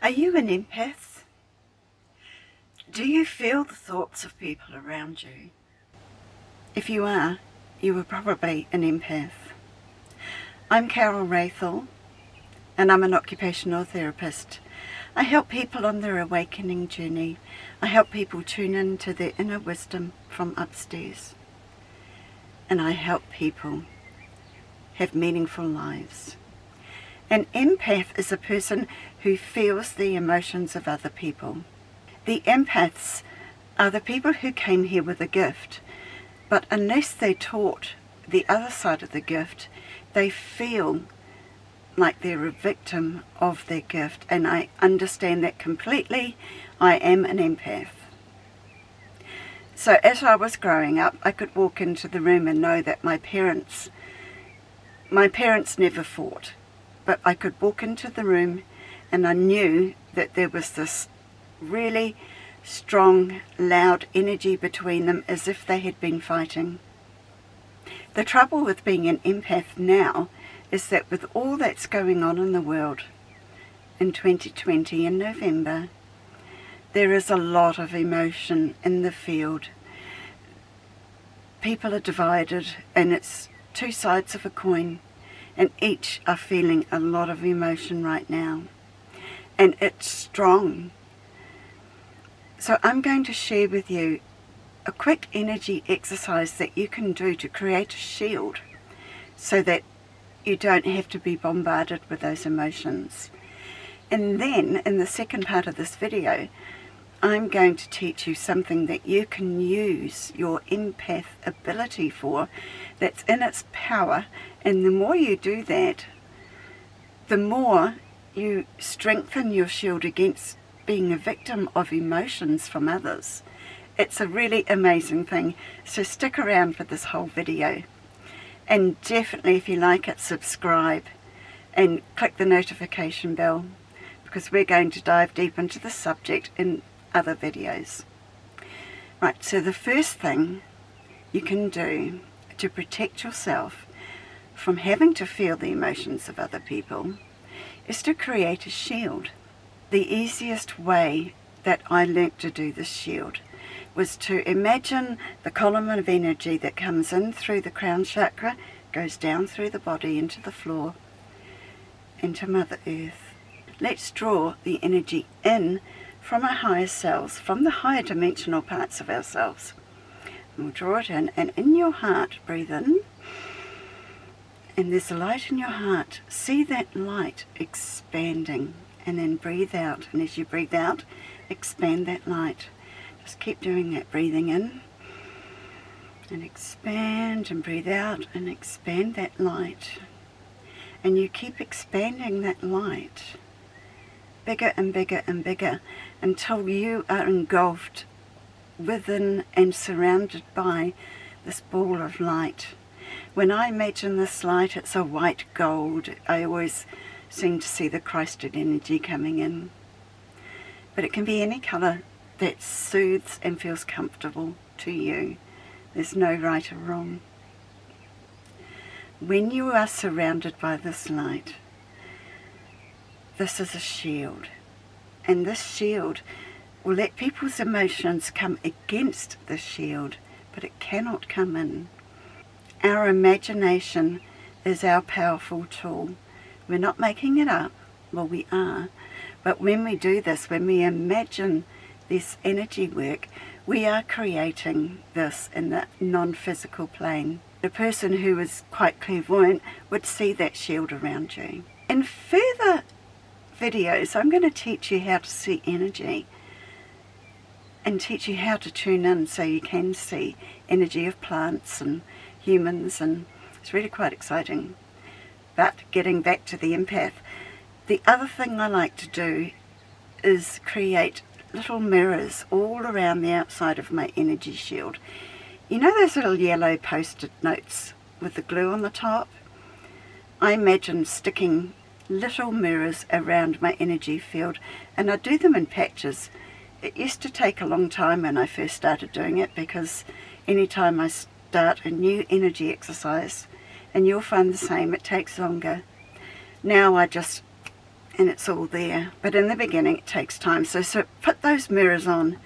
Are you an empath? Do you feel the thoughts of people around you? If you are, you are probably an empath. I'm Carol Rathel, and I'm an occupational therapist. I help people on their awakening journey. I help people tune into their inner wisdom from upstairs. And I help people have meaningful lives. An empath is a person who feels the emotions of other people. The empaths are the people who came here with a gift, but unless they're taught the other side of the gift, they feel like they're a victim of their gift, and I understand that completely. I am an empath. So as I was growing up, I could walk into the room and know that my parents never fought, but I could walk into the room and I knew that there was this really strong, loud energy between them, as if they had been fighting. The trouble with being an empath now is that with all that's going on in the world in 2020 in November, there is a lot of emotion in the field. People are divided, and it's two sides of a coin, and each are feeling a lot of emotion right now, and it's strong. So I'm going to share with you a quick energy exercise that you can do to create a shield so that you don't have to be bombarded with those emotions. And then in the second part of this video, I'm going to teach you something that you can use your empath ability for, that's in its power. And the more you do that, the more you strengthen your shield against being a victim of emotions from others. It's a really amazing thing. So stick around for this whole video. And definitely, if you like it, subscribe and click the notification bell, because we're going to dive deep into the subject in other videos. Right, so the first thing you can do to protect yourself from having to feel the emotions of other people is to create a shield. The easiest way that I learnt to do this shield was to imagine the column of energy that comes in through the crown chakra, goes down through the body into the floor, into Mother Earth. Let's draw the energy in from our higher selves, from the higher dimensional parts of ourselves. And we'll draw it in, and in your heart, breathe in, and there's a light in your heart. See that light expanding, and then breathe out, and as you breathe out, expand that light. Just keep doing that, breathing in and expand, and breathe out and expand that light. And you keep expanding that light bigger and bigger and bigger until you are engulfed within and surrounded by this ball of light. When I imagine this light, it's a white gold. I always seem to see the Christed energy coming in. But it can be any colour that soothes and feels comfortable to you. There's no right or wrong. When you are surrounded by this light, this is a shield. And this shield will let people's emotions come against the shield, but it cannot come in. Our imagination is our powerful tool. We're not making it up. Well, we are. But when we do this, when we imagine this energy work, we are creating this in the non-physical plane. The person who is quite clairvoyant would see that shield around you. In further videos, I'm going to teach you how to see energy and teach you how to tune in so you can see energy of plants and humans, and it's really quite exciting. But getting back to the empath, the other thing I like to do is create little mirrors all around the outside of my energy shield. You know those little yellow post-it notes with the glue on the top? I imagine sticking little mirrors around my energy field, and I do them in patches. It used to take a long time when I first started doing it, because anytime I start a new energy exercise, and you'll find the same, it takes longer. Now I just and it's all there. But in the beginning it takes time. So put those mirrors on.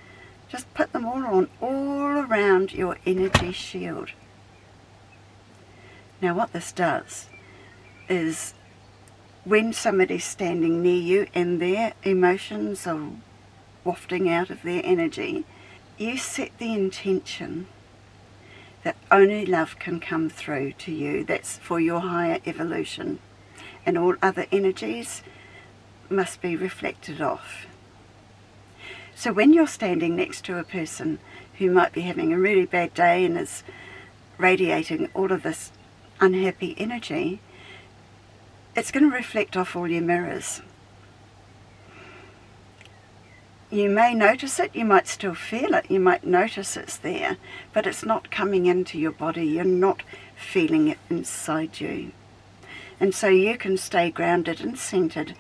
Just put them all on, all around your energy shield. Now what this does is when somebody's standing near you and their emotions are wafting out of their energy, you set the intention that only love can come through to you. That's for your higher evolution. And all other energies must be reflected off. So when you're standing next to a person who might be having a really bad day and is radiating all of this unhappy energy, it's going to reflect off all your mirrors. You may notice it, you might still feel it, you might notice it's there, but it's not coming into your body, you're not feeling it inside you. And so you can stay grounded and centered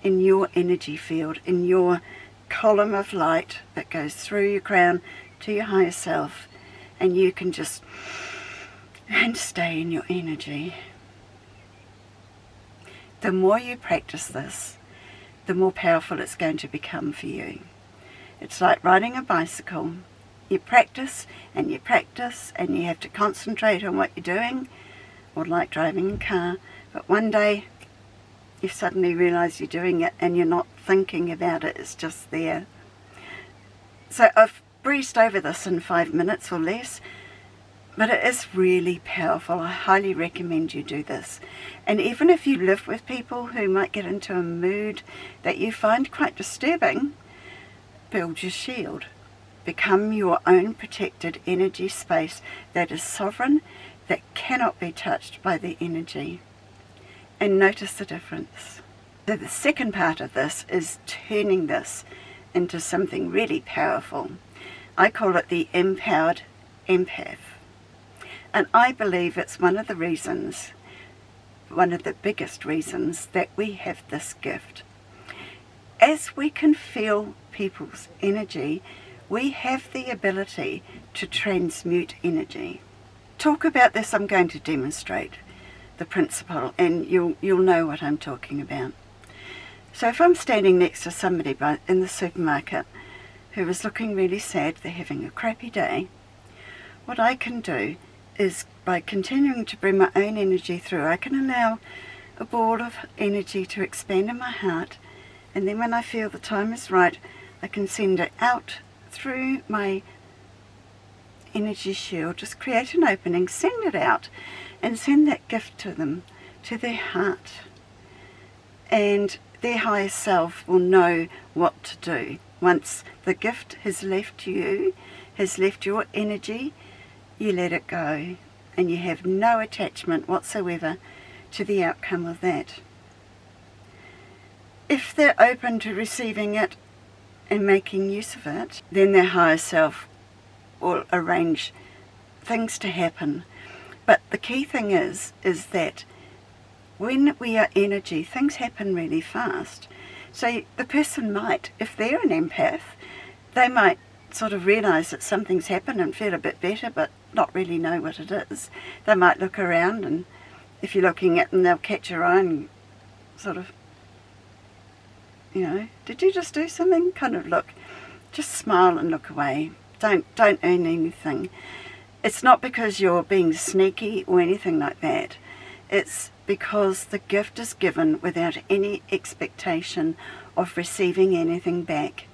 in your energy field, in your column of light that goes through your crown to your higher self, and you can just stay in your energy. The more you practice this, the more powerful it's going to become for you. It's like riding a bicycle. You practice and you practice and you have to concentrate on what you're doing, or like driving a car, but one day you suddenly realise you're doing it and you're not thinking about it, it's just there. So I've breezed over this in 5 minutes or less, but it is really powerful. I highly recommend you do this. And even if you live with people who might get into a mood that you find quite disturbing, build your shield. Become your own protected energy space that is sovereign, that cannot be touched by the energy. And notice the difference. So the second part of this is turning this into something really powerful. I call it the Empowered Empath. And I believe it's one of the reasons, one of the biggest reasons, that we have this gift. As we can feel people's energy, we have the ability to transmute energy. Talk about this, I'm going to demonstrate the principle, and you'll know what I'm talking about. So if I'm standing next to somebody in the supermarket who is looking really sad, they're having a crappy day, what I can do is, by continuing to bring my own energy through, I can allow a ball of energy to expand in my heart, and then when I feel the time is right, I can send it out through my energy shield. Just create an opening, send it out, and send that gift to them, to their heart. And their higher self will know what to do. Once the gift has left you, has left your energy, you let it go, and you have no attachment whatsoever to the outcome of that. If they're open to receiving it and making use of it, then their higher self will arrange things to happen. But the key thing is that when we are energy, things happen really fast. So the person might, if they're an empath, they might sort of realise that something's happened and feel a bit better, but not really know what it is. They might look around, and if you're looking at them, they'll catch your eye and sort of, did you just do something? Kind of look, just smile and look away. Don't earn anything. It's not because you're being sneaky or anything like that. It's because the gift is given without any expectation of receiving anything back.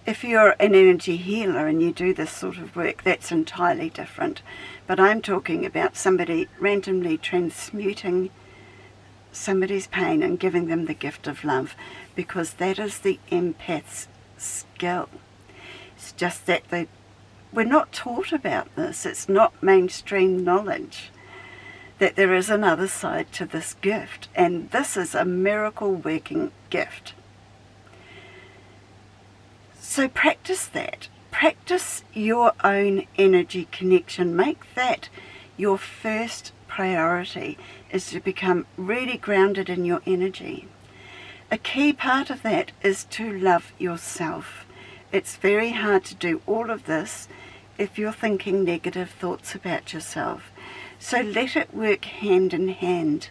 If you're an energy healer and you do this sort of work, that's entirely different. But I'm talking about somebody randomly transmuting somebody's pain and giving them the gift of love, because that is the empath's skill. It's just that we're not taught about this. It's not mainstream knowledge that there is another side to this gift, and this is a miracle working gift. So practice that. Practice your own energy connection. Make that your first priority, is to become really grounded in your energy. A key part of that is to love yourself. It's very hard to do all of this if you're thinking negative thoughts about yourself. So let it work hand in hand.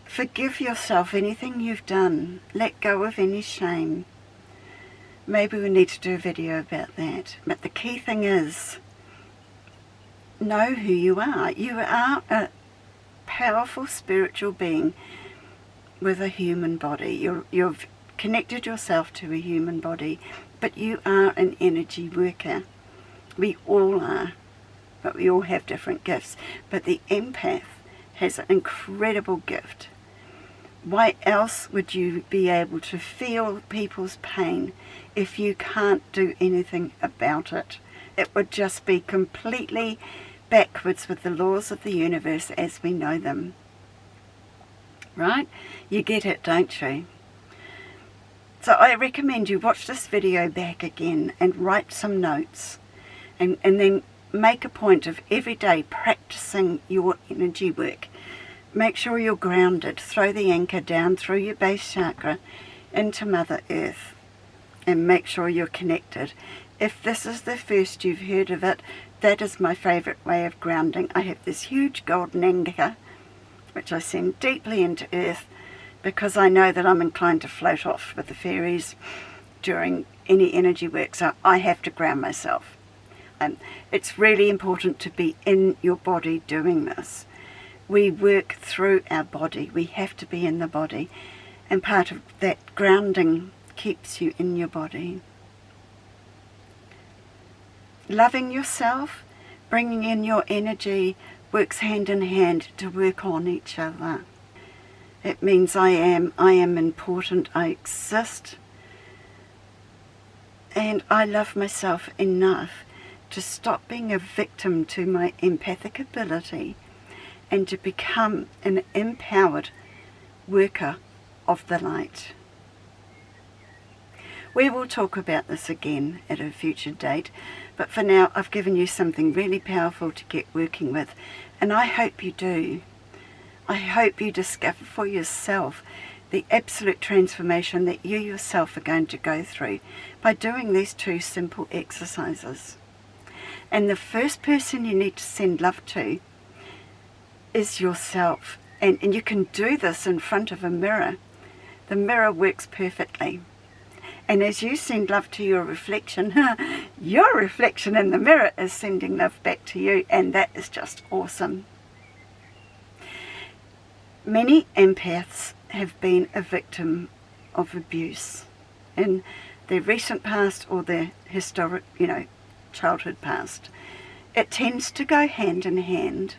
Forgive yourself anything you've done. Let go of any shame. Maybe we need to do a video about that. But the key thing is, know who you are. You are a powerful spiritual being with a human body. You've connected yourself to a human body, but you are an energy worker. We all are, but we all have different gifts. But the empath has an incredible gift. Why else would you be able to feel people's pain if you can't do anything about it? It would just be completely backwards with the laws of the universe as we know them. Right? You get it, don't you? So I recommend you watch this video back again and write some notes, and then make a point of every day practicing your energy work. Make sure you're grounded. Throw the anchor down through your base chakra into Mother Earth, and make sure you're connected. If this is the first you've heard of it, that is my favourite way of grounding. I have this huge golden anchor which I send deeply into Earth, because I know that I'm inclined to float off with the fairies during any energy work, so I have to ground myself. It's really important to be in your body doing this. We work through our body. We have to be in the body, and part of that grounding keeps you in your body. Loving yourself, bringing in your energy, works hand in hand to work on each other. It means I am important, I exist, and I love myself enough to stop being a victim to my empathic ability and to become an empowered worker of the light. We will talk about this again at a future date, but for now I've given you something really powerful to get working with, and I hope you do. I hope you discover for yourself the absolute transformation that you yourself are going to go through by doing these two simple exercises. And the first person you need to send love to is yourself. And you can do this in front of a mirror. The mirror works perfectly. And as you send love to your reflection, your reflection in the mirror is sending love back to you, and that is just awesome. Many empaths have been a victim of abuse in their recent past or their historic, childhood past. It tends to go hand in hand,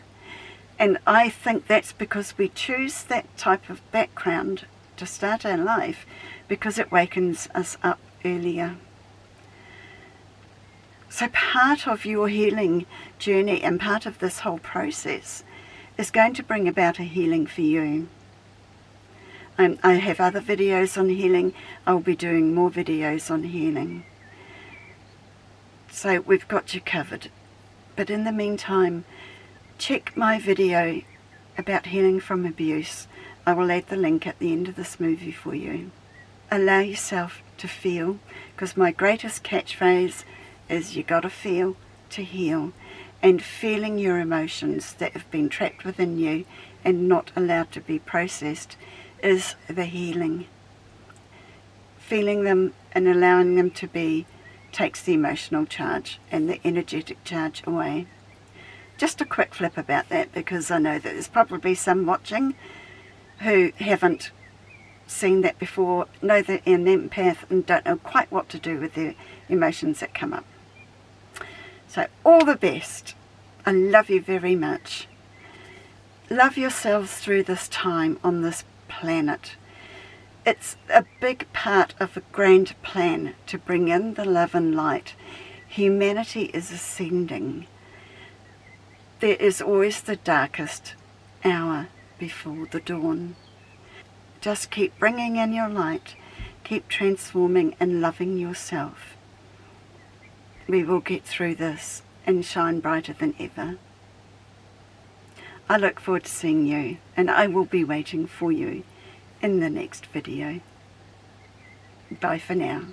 and I think that's because we choose that type of background to start our life, because it wakens us up earlier. So part of your healing journey and part of this whole process is going to bring about a healing for you. I have other videos on healing. I'll be doing more videos on healing. So we've got you covered. But in the meantime, check my video about healing from abuse. I will add the link at the end of this movie for you. Allow yourself to feel, because my greatest catchphrase is you gotta feel to heal. And feeling your emotions that have been trapped within you and not allowed to be processed is the healing. Feeling them and allowing them to be takes the emotional charge and the energetic charge away. Just a quick flip about that, because I know that there's probably some watching who haven't seen that before, know they're an empath and don't know quite what to do with their emotions that come up. So all the best. I love you very much. Love yourselves through this time on this planet. It's a big part of a grand plan to bring in the love and light. Humanity is ascending. There is always the darkest hour before the dawn. Just keep bringing in your light. Keep transforming and loving yourself. We will get through this and shine brighter than ever. I look forward to seeing you, and I will be waiting for you in the next video. Bye for now.